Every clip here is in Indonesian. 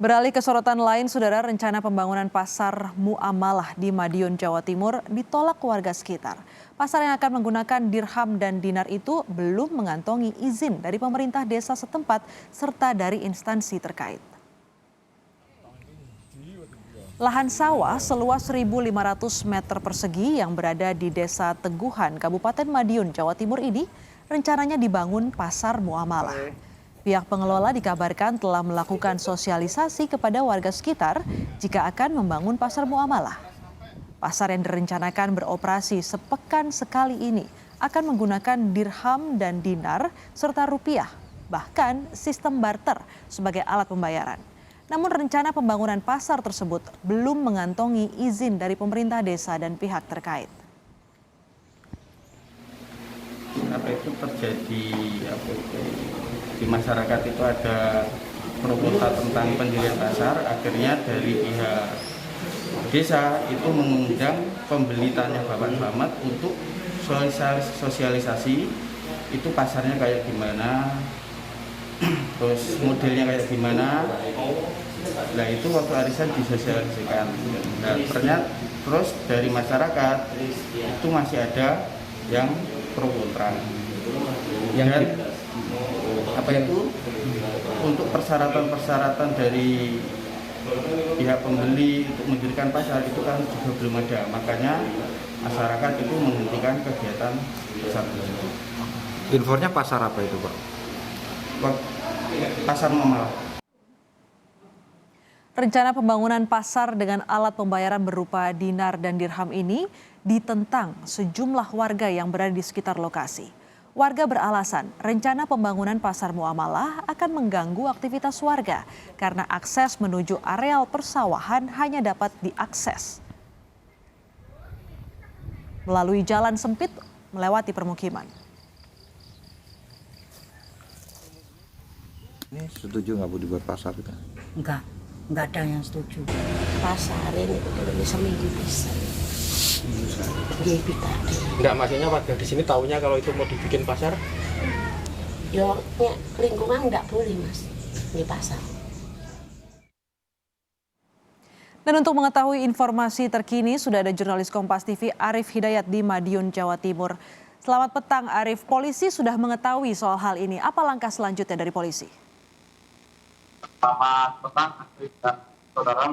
Beralih ke sorotan lain, saudara, rencana pembangunan pasar Muamalah di Madiun, Jawa Timur ditolak warga sekitar. Pasar yang akan menggunakan dirham dan dinar itu belum mengantongi izin dari pemerintah desa setempat serta dari instansi terkait. Lahan sawah seluas 1.500 meter persegi yang berada di Desa Teguhan, Kabupaten Madiun, Jawa Timur ini rencananya dibangun pasar Muamalah. Pihak pengelola dikabarkan telah melakukan sosialisasi kepada warga sekitar jika akan membangun pasar Muamalah. Pasar yang direncanakan beroperasi sepekan sekali ini akan menggunakan dirham dan dinar serta rupiah, bahkan sistem barter sebagai alat pembayaran. Namun rencana pembangunan pasar tersebut belum mengantongi izin dari pemerintah desa dan pihak terkait. Apa itu terjadi di masyarakat itu ada pro kontra tentang pendirian pasar, akhirnya dari pihak desa itu mengundang pembeli tanah Bapak Selamat untuk sosialisasi itu pasarnya kayak gimana, terus modelnya kayak gimana. Nah itu waktu arisan disosialisasikan. Nah ternyata terus dari masyarakat itu masih ada yang pro kontra. Dan apa itu untuk persyaratan-persyaratan dari pihak pembeli untuk mendirikan pasar itu kan juga belum ada, makanya masyarakat itu menghentikan kegiatan tersebut. Infonya pasar apa itu, Pak? Pasar Muamalah. Rencana pembangunan pasar dengan alat pembayaran berupa dinar dan dirham ini ditentang sejumlah warga yang berada di sekitar lokasi. Warga beralasan rencana pembangunan pasar Muamalah akan mengganggu aktivitas warga karena akses menuju areal persawahan hanya dapat diakses melalui jalan sempit melewati permukiman. Ini setuju nggak Bu dibuat pasar itu? Enggak ada yang setuju. Pasar ini udah seminggu bisa. Enggak, maksudnya warga di sini taunya kalau itu mau dibikin pasar? Ya, lingkungan enggak boleh Mas, di pasar. Dan untuk mengetahui informasi terkini sudah ada jurnalis Kompas TV Arif Hidayat di Madiun, Jawa Timur. Selamat petang Arif, polisi sudah mengetahui soal hal ini. Apa langkah selanjutnya dari polisi? Selamat petang, dan saudara,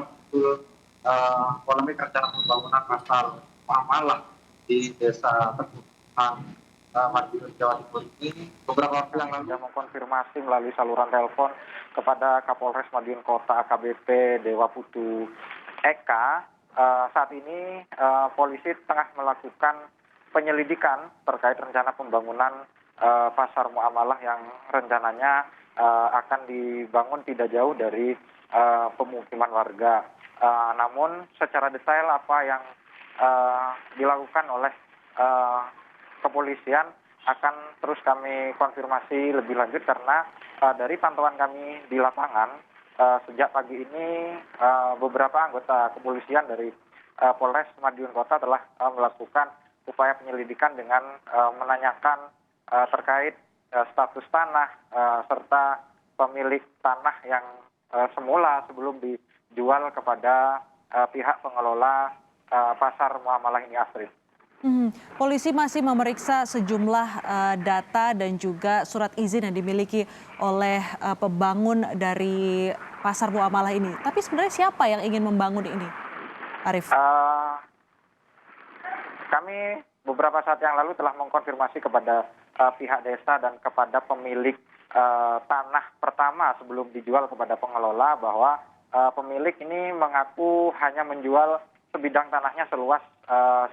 polemik rencana pembangunan pasar Muamalah di Desa Teguhan, Madiun, Jawa Timur ini beberapa waktu yang lalu mengkonfirmasi melalui saluran telepon kepada Kapolres Madiun Kota AKBP Dewa Putu Eka. Saat ini polisi tengah melakukan penyelidikan terkait rencana pembangunan pasar Muamalah yang rencananya akan dibangun tidak jauh dari pemukiman warga. Namun secara detail apa yang dilakukan oleh kepolisian akan terus kami konfirmasi lebih lanjut karena dari pantauan kami di lapangan sejak pagi ini beberapa anggota kepolisian dari Polres Madiun Kota telah melakukan upaya penyelidikan dengan menanyakan terkait status tanah serta pemilik tanah yang semula sebelum dijual kepada pihak pengelola pasar Muamalah ini, Astrid. Polisi masih memeriksa sejumlah data dan juga surat izin yang dimiliki oleh pembangun dari pasar Muamalah ini. Tapi sebenarnya siapa yang ingin membangun ini, Arif? Kami beberapa saat yang lalu telah mengkonfirmasi kepada pihak desa dan kepada pemilik tanah pertama sebelum dijual kepada pengelola bahwa pemilik ini mengaku hanya menjual sebidang tanahnya seluas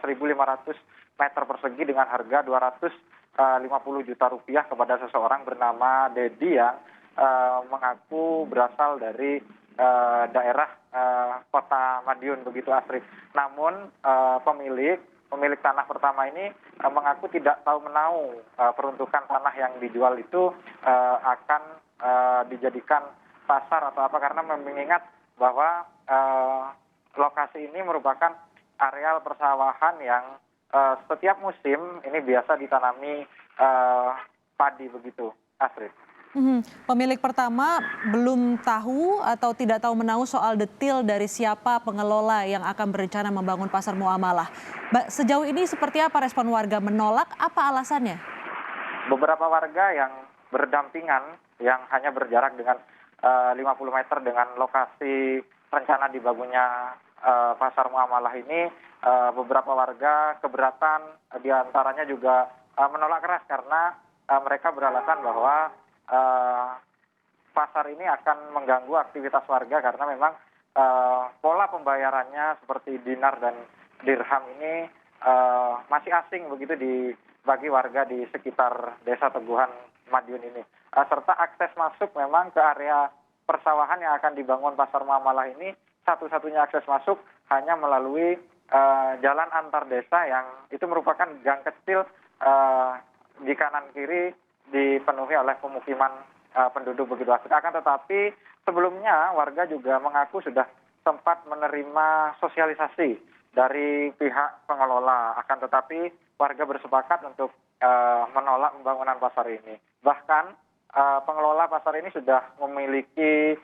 1.500 meter persegi dengan harga 250 juta rupiah kepada seseorang bernama Dedi yang mengaku berasal dari daerah kota Madiun begitu, Astrid. Namun pemilik tanah pertama ini mengaku tidak tahu menahu peruntukan tanah yang dijual itu akan dijadikan pasar atau apa, karena mengingat bahwa lokasi ini merupakan areal persawahan yang setiap musim ini biasa ditanami padi begitu, Astrid. Pemilik pertama belum tahu atau tidak tahu menahu soal detail dari siapa pengelola yang akan berencana membangun pasar muamalah. Sejauh ini seperti apa respon warga, menolak, apa alasannya? Beberapa warga yang berdampingan, yang hanya berjarak dengan 50 meter dengan lokasi rencana dibangunnya pasar muamalah ini, beberapa warga keberatan, diantaranya juga menolak keras karena mereka beralasan bahwa pasar ini akan mengganggu aktivitas warga karena memang pola pembayarannya seperti dinar dan dirham ini masih asing begitu bagi warga di sekitar Desa Teguhan Madiun ini. Serta akses masuk memang ke area persawahan yang akan dibangun pasar muamalah ini, satu-satunya akses masuk hanya melalui jalan antar desa yang itu merupakan gang kecil di kanan kiri dipenuhi oleh pemukiman penduduk begitu asli. Akan tetapi sebelumnya warga juga mengaku sudah sempat menerima sosialisasi dari pihak pengelola. Akan tetapi warga bersepakat untuk menolak pembangunan pasar ini. Bahkan pengelola pasar ini sudah memiliki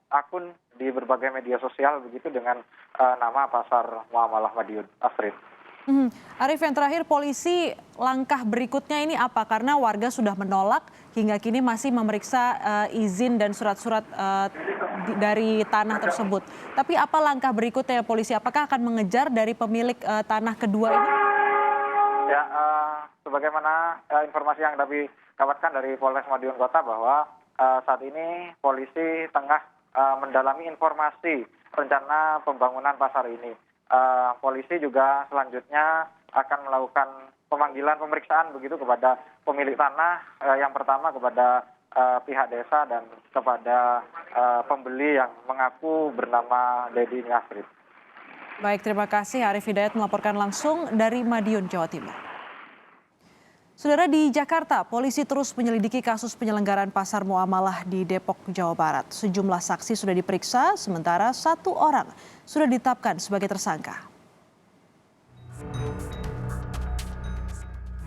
akun di berbagai media sosial begitu dengan nama Pasar Muamalah Madiun. Astrid. Arif, yang terakhir, polisi langkah berikutnya ini apa? Karena warga sudah menolak, hingga kini masih memeriksa izin dan surat-surat dari tanah tersebut. Tapi apa langkah berikutnya polisi? Apakah akan mengejar dari pemilik tanah kedua ini? Ya, sebagaimana informasi yang kami dapatkan dari Polres Madiun Kota bahwa saat ini polisi tengah mendalami informasi rencana pembangunan pasar ini. Polisi juga selanjutnya akan melakukan pemanggilan pemeriksaan begitu kepada pemilik tanah, yang pertama kepada pihak desa dan kepada pembeli yang mengaku bernama Dedi Nyasrid. Baik, terima kasih Arif Hidayat melaporkan langsung dari Madiun, Jawa Timur. Saudara, di Jakarta, polisi terus menyelidiki kasus penyelenggaraan pasar muamalah di Depok, Jawa Barat. Sejumlah saksi sudah diperiksa, sementara 1 orang sudah ditetapkan sebagai tersangka.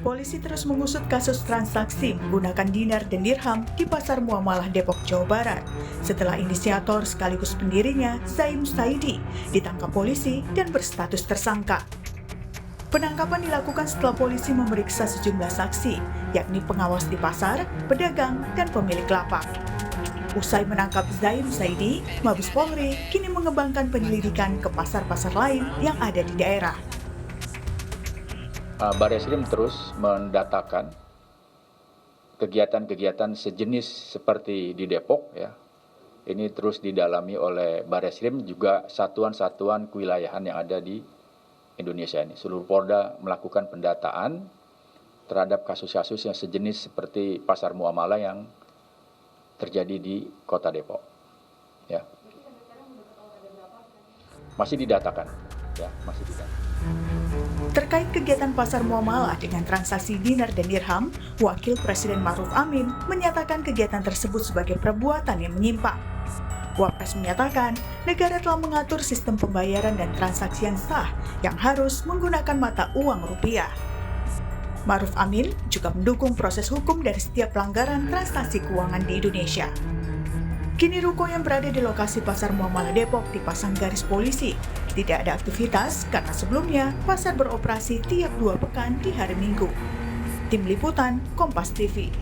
Polisi terus mengusut kasus transaksi menggunakan dinar dan dirham di Pasar Muamalah Depok, Jawa Barat. Setelah inisiator sekaligus pendirinya, Zaim Saidi, ditangkap polisi dan berstatus tersangka. Penangkapan dilakukan setelah polisi memeriksa sejumlah saksi, yakni pengawas di pasar, pedagang, dan pemilik lapak. Usai menangkap Zaim Saidi, Mabes Polri kini mengembangkan penyelidikan ke pasar-pasar lain yang ada di daerah. Barreskrim terus mendatakan kegiatan-kegiatan sejenis seperti di Depok, ya. Ini terus didalami oleh Barreskrim, juga satuan-satuan kewilayahan yang ada di Indonesia ini. Seluruh Polda melakukan pendataan terhadap kasus-kasus yang sejenis seperti pasar muamalah yang terjadi di Kota Depok. Ya. Masih didatakan, ya, masih didatakan. Terkait kegiatan pasar muamalah dengan transaksi dinar dan dirham, Wakil Presiden Ma'ruf Amin menyatakan kegiatan tersebut sebagai perbuatan yang menyimpang. Wapres menyatakan negara telah mengatur sistem pembayaran dan transaksi yang sah yang harus menggunakan mata uang rupiah. Ma'ruf Amin juga mendukung proses hukum dari setiap pelanggaran transaksi keuangan di Indonesia. Kini ruko yang berada di lokasi Pasar Muamalah Depok dipasang garis polisi. Tidak ada aktivitas karena sebelumnya pasar beroperasi tiap 2 pekan di hari Minggu. Tim Liputan, Kompas TV.